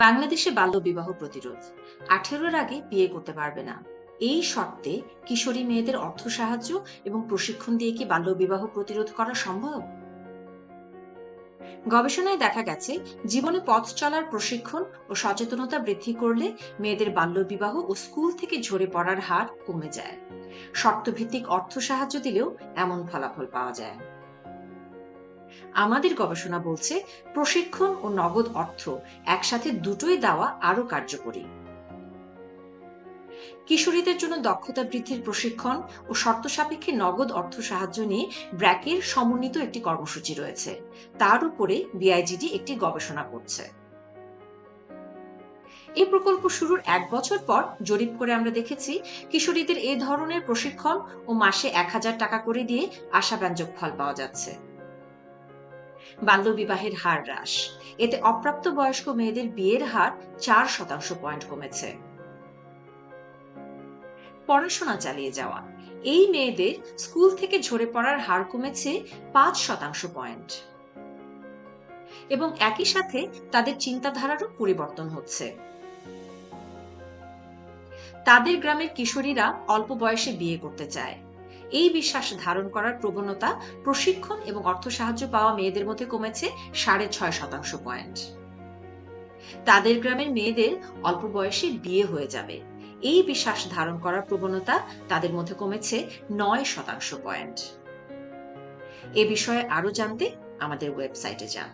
বাংলাদেশে বাল্যবিবাহ প্রতিরোধ 18-র আগে বিয়ে করতে পারবে না, এই শর্তে কিশোরী মেয়েদের অর্থ সাহায্য এবং প্রশিক্ষণ দিয়ে কি বাল্যবিবাহ প্রতিরোধ করা সম্ভব? গবেষণায় দেখা গেছে, জীবনে পথ চলার প্রশিক্ষণ ও সচেতনতা বৃদ্ধি করলে মেয়েদের বাল্যবিবাহ ও স্কুল থেকে ঝরে পড়ার হার কমে যায়। শর্তভিত্তিক অর্থ সাহায্য দিলেও এমন ফলাফল পাওয়া যায়। আমাদের গবেষণা বলছে, প্রশিক্ষণ ও নগদ অর্থ একসাথে দুটোই দেওয়া আরো কার্যকরী। কিশোরীদের জন্য দক্ষতা বৃদ্ধির প্রশিক্ষণ ও শর্ত সাপেক্ষে নগদ অর্থ সাহায্য নিয়ে ব্র্যাকের সমন্বিত একটি কর্মসূচি রয়েছে। তার উপরে বিআইজিডি একটি গবেষণা করছে। এই প্রকল্প শুরুর 1 বছর পর জরিপ করে আমরা দেখেছি, কিশোরীদের এই ধরনের প্রশিক্ষণ ও মাসে 1000 টাকা করে দিয়ে আশাব্যঞ্জক ফল পাওয়া যাচ্ছে। বাল্যবিবাহের হার হ্রাস, এতে অপ্রাপ্ত বয়স্ক মেয়েদের বিয়ের হার 4% কমেছে। পড়াশোনা চালিয়ে যাওয়া, এই মেয়েদের স্কুল থেকে ঝরে পড়ার হার কমেছে 5% এবং একই সাথে তাদের চিন্তাধারারও পরিবর্তন হচ্ছে। তাদের গ্রামের কিশোরীরা অল্প বয়সে বিয়ে করতে চায়, এই বিশ্বাস ধারণ করার প্রবণতা প্রশিক্ষণ এবং অর্থ সাহায্য পাওয়া মেয়েদের মধ্যে কমেছে 6.5%। তাদের গ্রামের মেয়েদের অল্প বয়সে বিয়ে হয়ে যাবে, এই বিশ্বাস ধারণ করার প্রবণতা তাদের মধ্যে কমেছে 9%। এ বিষয়ে আরো জানতে আমাদের ওয়েবসাইটে যান।